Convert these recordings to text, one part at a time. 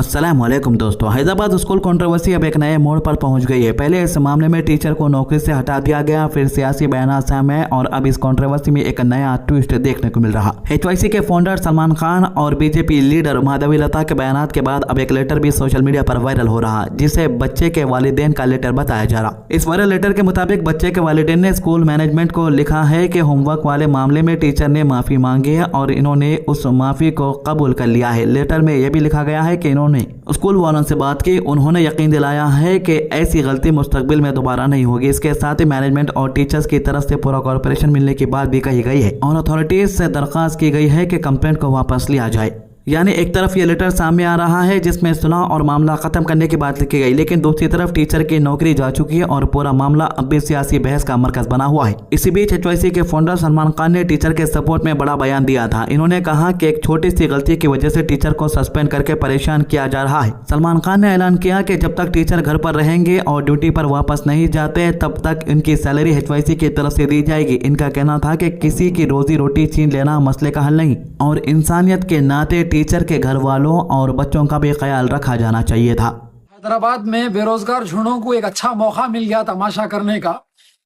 अस्सलामुअलैकुम दोस्तों, Hyderabad school controversy अब एक नए मोड़ पर पहुंच गई है। पहले इस मामले में टीचर को नौकरी से हटा दिया गया, फिर सियासी बयानात सामने आए और अब इस कंट्रोवर्सी में एक नया ट्विस्ट देखने को मिल रहा। HYC के फाउंडर सलमान खान और बीजेपी लीडर माधवीलता के बयानात के बाद अब एक लेटर भी सोशल मीडिया पर वायरल हो रहा, जिसे बच्चे के वालिदैन का लेटर बताया जा रहा। इस वायरल लेटर के मुताबिक बच्चे के वालिदैन ने स्कूल मैनेजमेंट को लिखा है कि होमवर्क वाले मामले में टीचर ने माफी मांगी है और इन्होंने उस माफी को कबूल कर लिया है। लेटर में यह भी लिखा गया है कि उन्होंने स्कूल वालों से बात की, उन्होंने यकीन दिलाया है कि ऐसी गलती मुस्तकबिल में दोबारा नहीं होगी। इसके साथ ही मैनेजमेंट और टीचर्स की तरफ से पूरा कॉर्पोरेशन मिलने की बात भी कही गई है और अथॉरिटीज से दरख्वास्त की गई है कि कंप्लेंट को वापस लिया जाए। यानी एक तरफ ये लेटर सामने आ रहा है जिसमें सुलह और मामला खत्म करने की बात लिखी गई, लेकिन दूसरी तरफ टीचर की नौकरी जा चुकी है और पूरा मामला अब भी सियासी बहस का मरकज बना हुआ है। इसी बीच HYC के फाउंडर सलमान खान ने टीचर के सपोर्ट में बड़ा बयान दिया था। इन्होंने कहा कि एक छोटी सी गलती की वजह से टीचर को सस्पेंड करके परेशान किया जा रहा है। सलमान खान ने ऐलान किया कि जब तक टीचर घर पर रहेंगे और ड्यूटी पर वापस नहीं जाते तब तक इनकी सैलरी HYC की तरफ से दी जाएगी। इनका कहना था कि किसी की रोजी रोटी छीन लेना मसले का हल नहीं और इंसानियत के नाते टीचर के घर वालों और बच्चों का भी ख्याल रखा जाना चाहिए था। हैदराबाद में बेरोजगार झुंडों को एक अच्छा मौका मिल गया तमाशा करने का।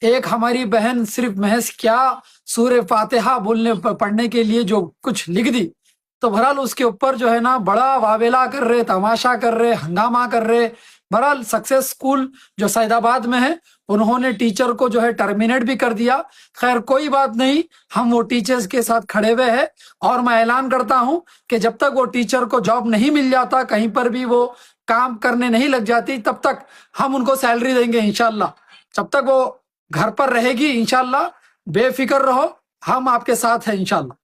एक हमारी बहन सिर्फ महज क्या सूरह फातिहा पढ़ने के लिए जो कुछ लिख दी, तो बहरहाल उसके ऊपर जो है ना बड़ा वावेला कर रहे, तमाशा कर रहे, हंगामा कर रहे। बहरहाल सक्सेस स्कूल जो सैदाबाद में है उन्होंने टीचर को जो है टर्मिनेट भी कर दिया। खैर कोई बात नहीं, हम वो टीचर्स के साथ खड़े हुए हैं और मैं ऐलान करता हूं कि जब तक वो टीचर को जॉब नहीं मिल जाता, कहीं पर भी वो काम करने नहीं लग जाती, तब तक हम उनको सैलरी देंगे इंशाल्लाह। जब तक वो घर पर रहेगी इंशाल्लाह, बेफिक्र रहो, हम आपके साथ हैं इंशाल्लाह।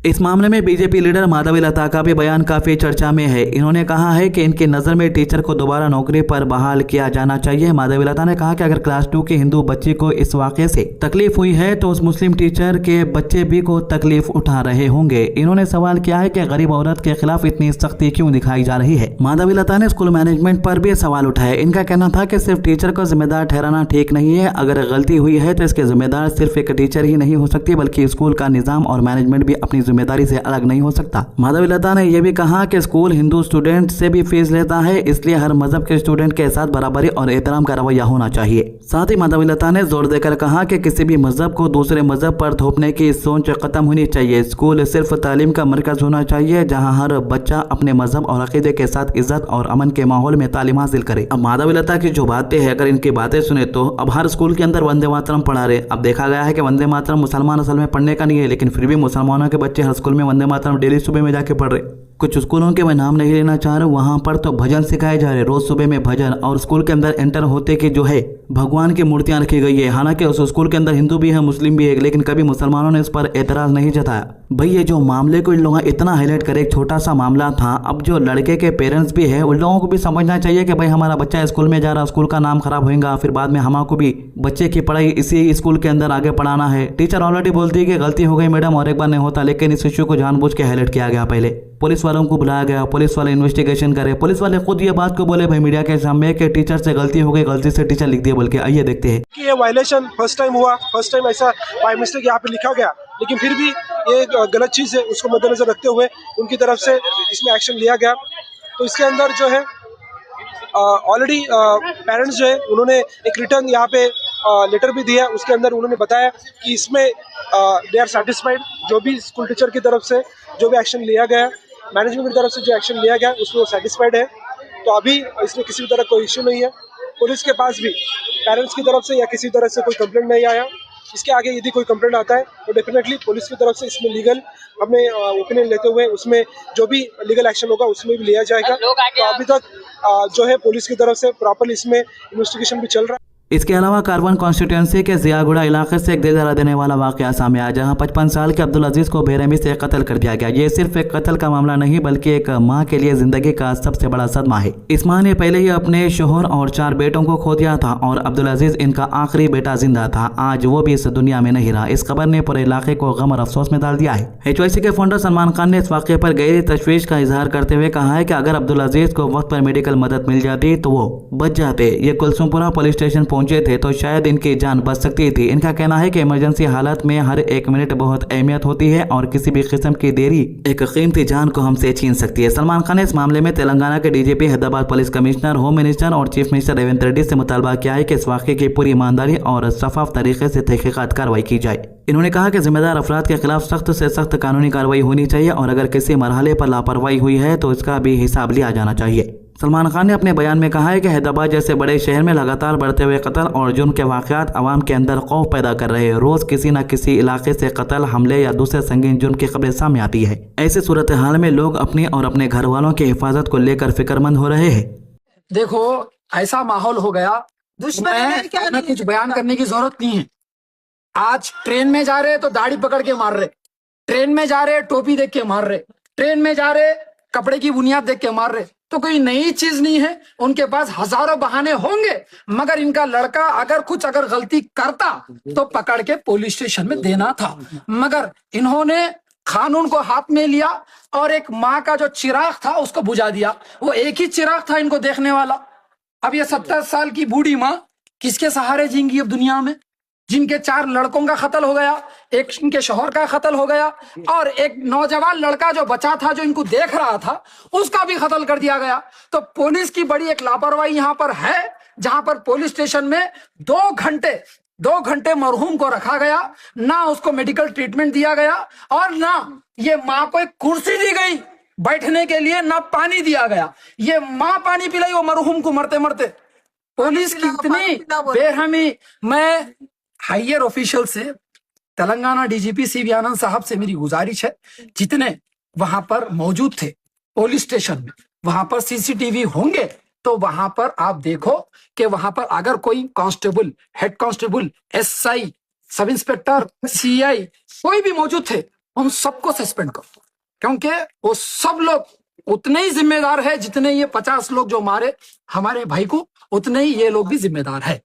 इस मामले में बीजेपी लीडर माधवीलता का भी बयान काफी चर्चा में है। इन्होंने कहा है कि इनकी नज़र में टीचर को दोबारा नौकरी पर बहाल किया जाना चाहिए। माधवीलता ने कहा कि अगर क्लास 2 की हिंदू बच्ची को इस वाक़े से तकलीफ हुई है तो उस मुस्लिम टीचर के बच्चे भी को तकलीफ उठा रहे होंगे। इन्होंने सवाल किया है कि गरीब औरत के खिलाफ इतनी सख्ती क्यों दिखाई जा रही है। माधवीलता ने स्कूल मैनेजमेंट पर भी सवाल उठाया। इनका कहना था कि सिर्फ टीचर को जिम्मेदार ठहराना ठीक नहीं है। अगर गलती हुई है तो इसके जिम्मेदार सिर्फ एक टीचर ही नहीं हो सकती, बल्कि स्कूल का निजाम और मैनेजमेंट भी अपनी जिम्मेदारी से अलग नहीं हो सकता। माधवीलता ने यह भी कहा कि स्कूल हिंदू स्टूडेंट से भी फीस लेता है, इसलिए हर मजहब के स्टूडेंट के साथ बराबरी और एहतराम का रवैया होना चाहिए। साथ ही माधवीलता ने जोर देकर कहा कि किसी भी मजहब को दूसरे मजहब पर थोपने की सोच खत्म होनी चाहिए। स्कूल सिर्फ तालीम का मरकज होना चाहिए जहां हर बच्चा अपने मजहब और अकीदे के साथ इज्जत और अमन के माहौल में तालीम हासिल करे। अब माधवीलता की जो बातें हैं, अगर इनकी बातें सुने तो अब हर स्कूल के अंदर वंदे मातरम पढ़ा रहे। अब देखा गया है कि वंदे मातरम मुसलमान असल में पढ़ने का नहीं है, लेकिन फिर भी मुसलमानों के बच्चे हर स्कूल में वंदे मातरम डेली सुबह में जाके पढ़ रहे। कुछ स्कूलों के मैं नाम नहीं लेना चाह रहा हूँ, वहाँ पर तो भजन सिखाए जा रहे, रोज सुबह में भजन। और स्कूल के अंदर एंटर होते कि जो है भगवान की मूर्तियां रखी गई है। हालांकि उस स्कूल के अंदर हिंदू भी है, मुस्लिम भी है, लेकिन कभी मुसलमानों ने इस पर एतराज नहीं जताया। भाई ये जो मामले को इन लोगों इतना हाईलाइट करे, एक छोटा सा मामला था। अब जो लड़के के पेरेंट्स भी है उन लोगों को भी समझना चाहिए कि भाई हमारा बच्चा स्कूल में जा रहा, स्कूल का नाम खराब होगा, फिर बाद में हमको भी बच्चे की पढ़ाई इसी स्कूल के अंदर आगे पढ़ाना है। टीचर ऑलरेडी बोलती है कि गलती हो गई मैडम और एक बार नहीं होता, लेकिन इस इश्यू को जानबूझ के हाईलाइट किया गया। पहले पुलिस वालों को बुलाया गया, पुलिस वाले इन्वेस्टिगेशन करे, पुलिस वाले खुद ये बात को बोले भाई मीडिया के सामने कि टीचर से गलती हो गई, गलती से टीचर लिख दिया बोल के। आइए देखते हैं कि ये वायलेशन फर्स्ट टाइम हुआ, फर्स्ट टाइम ऐसा बाय मिस्टेक यहाँ पे लिखा गया, लेकिन फिर भी ये गलत चीज़ है, उसको मद्देनजर रखते हुए उनकी तरफ से इसमें एक्शन लिया गया। तो इसके अंदर जो है ऑलरेडी पेरेंट्स जो है उन्होंने एक रिटर्न यहाँ पे लेटर भी दिया। उसके अंदर उन्होंने बताया कि इसमें दे आर सेटिस्फाइड, जो भी स्कूल टीचर की तरफ से जो भी एक्शन लिया गया, मैनेजमेंट की तरफ से जो एक्शन लिया गया उसमें वो सेटिस्फाइड है। तो अभी इसमें किसी भी तरह कोई इश्यू नहीं है। पुलिस के पास भी पेरेंट्स की तरफ से या किसी तरह से कोई कंप्लेंट नहीं आया। इसके आगे यदि कोई कंप्लेंट आता है तो डेफिनेटली पुलिस की तरफ से इसमें लीगल हमें ओपिनियन लेते हुए उसमें जो भी लीगल एक्शन होगा उसमें भी लिया जाएगा। तो अभी तक जो है पुलिस की तरफ से प्रॉपर इसमें इन्वेस्टिगेशन भी चल रहा है। इसके अलावा कार्बन कॉन्स्टिट्यूंसी के जियागुड़ा इलाके से एक दिल दहला देने वाला वाकया सामने आया, जहां 55 साल के अब्दुल अजीज को बेरहमी से कत्ल कर दिया गया। ये सिर्फ एक कत्ल का मामला नहीं बल्कि एक मां के लिए जिंदगी का सबसे बड़ा सदमा है। इस मां ने पहले ही अपने शोहर और 4 बेटों को खो दिया था और अब्दुल अजीज इनका आखिरी बेटा जिंदा था। आज वो भी इस दुनिया में नहीं रहा। इस खबर ने पूरे इलाके को गम और अफसोस में डाल दिया है। HYC के फाउंडर सलमान खान ने इस वाकये पर गहरी तशवीश का इजहार करते हुए कहा है कि अगर अब्दुल अजीज को वक्त पर मेडिकल मदद मिल जाती तो वो बच जाते। ये कुलसुमपुरा पुलिस स्टेशन पहुंचे पहुंचे थे तो शायद इनकी जान बच सकती थी। इनका कहना है कि इमरजेंसी हालत में हर एक मिनट बहुत अहमियत होती है और किसी भी किस्म की देरी एक कीमती जान को हमसे छीन सकती है। सलमान खान ने इस मामले में तेलंगाना के DGP, Hyderabad police commissioner, home minister और चीफ मिनिस्टर रेवंत रेड्डी से मुतालबा किया है कि इस वाक़े की पूरी ईमानदारी और शफाफ तरीके से तहकीकात कार्रवाई की जाए। इन्होंने कहा कि जिम्मेदार अफराद के खिलाफ सख्त से सख्त कानूनी कार्रवाई होनी चाहिए और अगर किसी मरहले पर लापरवाही हुई है तो इसका भी हिसाब लिया जाना चाहिए। सलमान खान ने अपने बयान में कहा है कि हैदराबाद जैसे बड़े शहर में लगातार बढ़ते हुए कत्ल और जुर्म के वाक़यात अवाम के अंदर खौफ पैदा कर रहे हैं। रोज़ किसी न किसी इलाके से कत्ल, हमले या दूसरे संगीन जुर्म की खबरें सामने आती है। ऐसी सूरत हाल में लोग अपनी और अपने घर वालों की हिफाजत को लेकर फिक्रमंद हो रहे हैं। देखो ऐसा माहौल हो गया, मैं कुछ बयान करने की जरूरत नहीं है। आज ट्रेन में जा रहे तो दाढ़ी पकड़ के मार रहे, ट्रेन में जा रहे टोपी देख के मार रहे, ट्रेन में जा रहे कपड़े की बुनियाद देख के मार रहे। तो कोई नई चीज नहीं है, उनके पास हजारों बहाने होंगे, मगर इनका लड़का अगर गलती करता तो पकड़ के पुलिस स्टेशन में देना था। मगर इन्होंने कानून को हाथ में लिया और एक माँ का जो चिराग था उसको बुझा दिया। वो एक ही चिराग था इनको देखने वाला। अब ये 70 साल की बूढ़ी माँ किसके सहारे जींगी अब दुनिया में, जिनके 4 लड़कों का कत्ल हो गया, एक इनके शौहर का कत्ल हो गया और एक नौजवान लड़का जो बचा था, जो इनको देख रहा था, उसका भी कत्ल कर दिया गया। तो पुलिस की बड़ी एक लापरवाही यहाँ पर है, जहां पर पुलिस स्टेशन में 2 घंटे मरहूम को रखा गया, ना उसको मेडिकल ट्रीटमेंट दिया गया और ना ये माँ को एक कुर्सी दी गई बैठने के लिए, ना पानी दिया गया। ये माँ पानी पिलाई वो मरहूम को मरते मरते। पुलिस की इतनी बेरहमी। मैं हायर ऑफिशियल से, तेलंगाना डीजीपी सीवी आनंद साहब से मेरी गुजारिश है, जितने वहां पर मौजूद थे पुलिस स्टेशन में, वहां पर सीसीटीवी होंगे तो वहां पर आप देखो कि वहां पर अगर कोई constable, head constable, SI, sub inspector, CI कोई भी मौजूद थे, उन सबको सस्पेंड करो, क्योंकि वो सब लोग उतने ही जिम्मेदार है जितने ये 50 लोग जो मारे हमारे भाई को, उतने ही ये लोग भी जिम्मेदार है।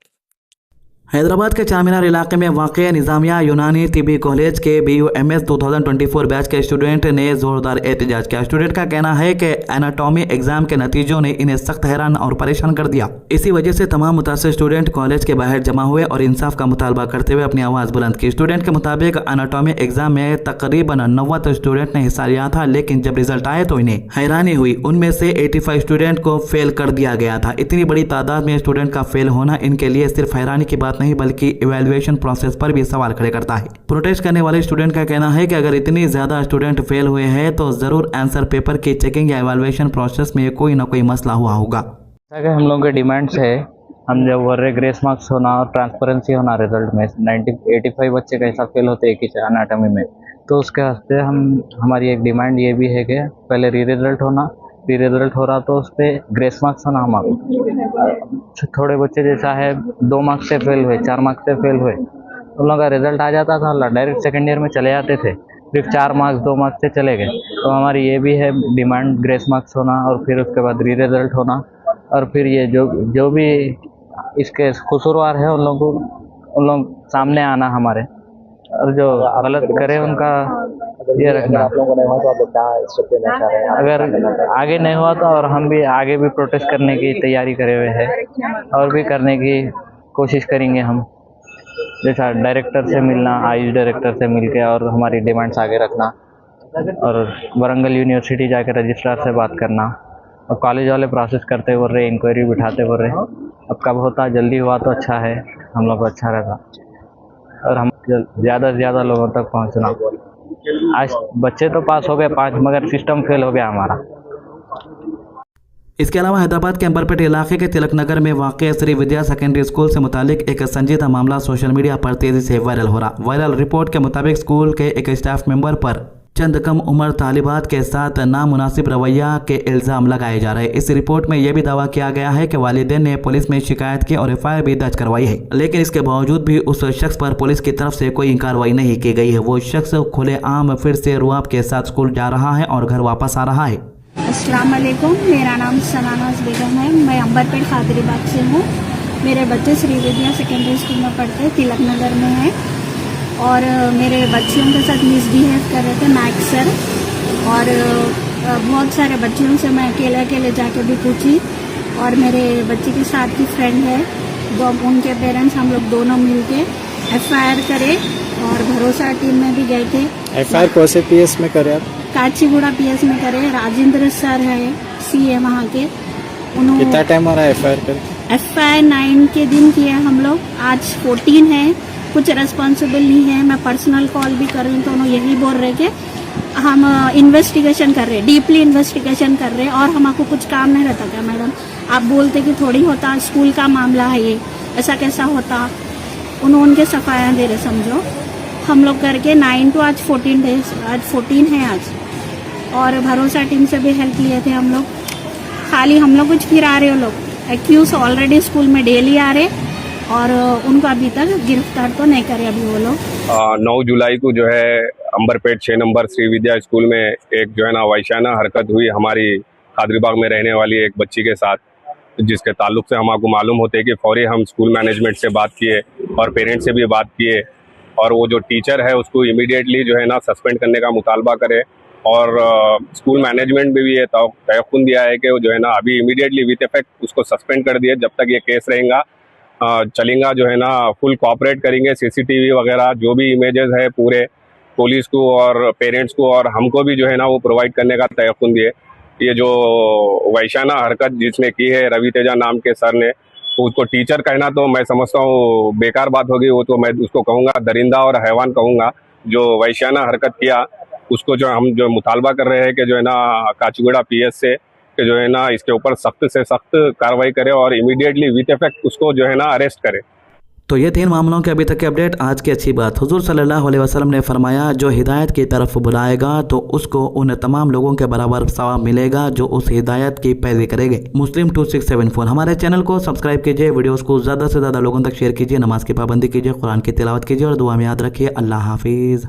हैदराबाद के चारमीनार इलाके में वाक़ निज़ामिया यूनानी तिबी कॉलेज के BUMS 2024 बैच के स्टूडेंट ने जोरदार एहतजाज किया। स्टूडेंट का कहना है कि एनाटॉमी एग्जाम के नतीजों ने इन्हें सख्त हैरान और परेशान कर दिया। इसी वजह से तमाम मुतासिर स्टूडेंट कॉलेज के बाहर जमा हुए और इंसाफ का मुतालबा करते हुए अपनी आवाज़ बुलंद की। स्टूडेंट के मुताबिक एनाटॉमी एग्जाम में तकरीबन 90 स्टूडेंट ने हिस्सा लिया था, लेकिन जब रिजल्ट आए तो इन्हें हैरानी हुई। उनमें से 85 स्टूडेंट को फेल कर दिया गया था। इतनी बड़ी तादाद में स्टूडेंट का फेल होना इनके लिए सिर्फ हैरानी की बात नहीं, बल्कि इवैल्यूएशन प्रोसेस पर भी सवाल खड़े करता है। प्रोटेस्ट करने वाले स्टूडेंट का कहना है कि अगर इतनी ज्यादा स्टूडेंट फेल हुए हैं तो जरूर आंसर पेपर की चेकिंग या इवैल्यूएशन प्रोसेस में कोई ना कोई मसला हुआ होगा। हम लोगों के डिमांड्स है, हम जब बोल रहे ग्रेस मार्क्स होना और ट्रांसपेरेंसी होना रिजल्ट में, 85 बच्चे का हिसाब फेल होते एक ही एनाटॉमी में, तो उसके वास्ते हमारी एक डिमांड ये भी है कि पहले री रिजल्ट होना, री रिजल्ट हो रहा तो उस पर ग्रेस मार्क्स होना। हमारे थोड़े बच्चे जैसा है 2 मार्क्स से फेल हुए, 4 मार्क्स से फेल हुए, उन लोगों का रिजल्ट आ जाता था, डायरेक्ट सेकेंड ईयर में चले जाते थे, सिर्फ 4 मार्क्स 2 मार्क्स से चले गए। तो हमारी ये भी है डिमांड, ग्रेस मार्क्स होना और फिर उसके बाद री रिजल्ट होना, और फिर ये जो भी इसके कसूरवार है उन लोग सामने आना हमारे, और जो गलत करे उनका ये रखना। अगर आगे नहीं हुआ तो और हम भी आगे भी प्रोटेस्ट करने की तैयारी करे हुए हैं और भी करने की कोशिश करेंगे हम, जैसा डायरेक्टर से मिलना, आयुष डायरेक्टर से मिलके और हमारी डिमांड्स आगे रखना, और वरंगल यूनिवर्सिटी जाकर रजिस्ट्रार से बात करना, और कॉलेज वाले प्रोसेस करते बोल रहे, इंक्वायरी बिठाते बोल रहे। अब कब होता, जल्दी हुआ तो अच्छा है, हम लोग को अच्छा रहता, और हम ज़्यादा से ज़्यादा लोगों तक पहुंचना। आज बच्चे तो पास हो गए 5, मगर सिस्टम फेल हो गया हमारा। इसके अलावा हैदराबाद के अंबरपेट इलाके के तिलक नगर में वाक़ श्री विद्या सेकेंडरी स्कूल से मुतालिक एक संजीदा मामला सोशल मीडिया पर तेजी से वायरल हो रहा। वायरल रिपोर्ट के मुताबिक स्कूल के एक स्टाफ मेंबर पर चंद कम उम्र तालिबात के साथ नामुनासिब रवैया के इल्ज़ाम लगाए जा रहे हैं। इस रिपोर्ट में यह भी दावा किया गया है कि वालिदैन ने पुलिस में शिकायत की और FIR भी दर्ज करवाई है, लेकिन इसके बावजूद भी उस शख्स पर पुलिस की तरफ से कोई कार्रवाई नहीं की गई है। वो शख्स खुलेआम फिर से रुआब के साथ स्कूल जा रहा है और घर वापस आ रहा है। अस्सलाम वालेकुम, मेरा नाम सनानाज बेगम है, मैं अंबरपेट खादरीबाग से हूँ। मेरे बच्चे श्री विद्या सेकेंडरी स्कूल में पढ़ते हैं, तिलक नगर में है, और मेरे बच्चियों के साथ मिसबिहेव कर रहे थे मैक्स सर, और बहुत सारे बच्चियों से मैं अकेले जाके भी पूछी, और मेरे बच्चे के साथ की फ्रेंड है उनके पेरेंट्स हम लोग दोनों मिलके FIR करे और भरोसा टीम में भी गए थे। FIR कौन से PS में करे आप? काचीगुड़ा PS में करे। राजेंद्र सर है CA वहाँ के, उन्होंने कितना टाइम हो रहा है FIR करके? FIR 9 के दिन किया हम लोग, आज 14 है। कुछ रेस्पॉन्सिबल नहीं है, मैं पर्सनल कॉल भी कर रही हूँ तो उन्होंने यही बोल रहे कि हम इन्वेस्टिगेशन कर रहे हैं, डीपली इन्वेस्टिगेशन कर रहे हैं और हमको कुछ काम नहीं रहता क्या मैडम? आप बोलते कि थोड़ी होता, स्कूल का मामला है ये, ऐसा कैसा होता? उन्होंने उनके सफाया दे रहे, समझो। हम लोग करके 9 to आज 14 डेज, आज 14 है आज। और भरोसा टीम से भी हेल्प लिए थे हम लोग। खाली हम लोग कुछ फिर आ रहे हो लोग, एक्यूज ऑलरेडी स्कूल में डेली आ रहे और उनको अभी तक गिरफ्तार तो नहीं करे अभी वो लोग। 9 जुलाई को जो है अंबरपेट 6 नंबर श्री विद्या स्कूल में एक जो है ना वैशाना हरकत हुई हमारी कादरीबाग में रहने वाली एक बच्ची के साथ, जिसके ताल्लुक से हमको मालूम होते है कि फौरी हम स्कूल मैनेजमेंट से बात किए और पेरेंट्स से भी बात किए और वो जो टीचर है उसको इमीडिएटली जो है ना सस्पेंड करने का मुतालबा करे और स्कूल मैनेजमेंट में भी ये तयक़ुन दिया है कि वो जो है ना अभी इमीडिएटली विद इफेक्ट उसको सस्पेंड कर दिए। जब तक ये केस रहेगा चलेगा जो है ना फुल कोऑपरेट करेंगे। CCTV वगैरह जो भी इमेजेस है पूरे पुलिस को और पेरेंट्स को और हमको भी जो है ना वो प्रोवाइड करने का तयक़ुन दिए। ये जो वैशाना हरकत जिसने की है रवि तेजा नाम के सर ने, तो उसको टीचर कहना तो मैं समझता हूँ बेकार बात होगी। वो तो मैं उसको कहूँगा दरिंदा और हैवान कहूँगा। जो वैशाना हरकत किया उसको जो हम जो मुतालबा कर रहे हैं कि जो है ना काचीगुड़ा PS से कि जो है ना इसके ऊपर सख्त से सख्त कार्रवाई करे और इमीडिएटली विद इफेक्ट उसको जो है ना अरेस्ट करे। तो ये 3 मामलों के अभी तक के अपडेट। आज की अच्छी बात, हुजूर सल्लल्लाहु अलैहि वसल्लम ने फरमाया जो हिदायत की तरफ बुलाएगा तो उसको उन तमाम लोगों के बराबर सवाब मिलेगा जो उस हिदायत की पैरवी करेंगे। मुस्लिम 2674 हमारे चैनल को सब्सक्राइब कीजिए, वीडियोस को ज़्यादा से ज़्यादा लोगों तक शेयर कीजिए, नमाज की पाबंदी कीजिए, कुरान की तिलावत कीजिए और दुआ में याद रखिए। अल्लाह हाफिज़।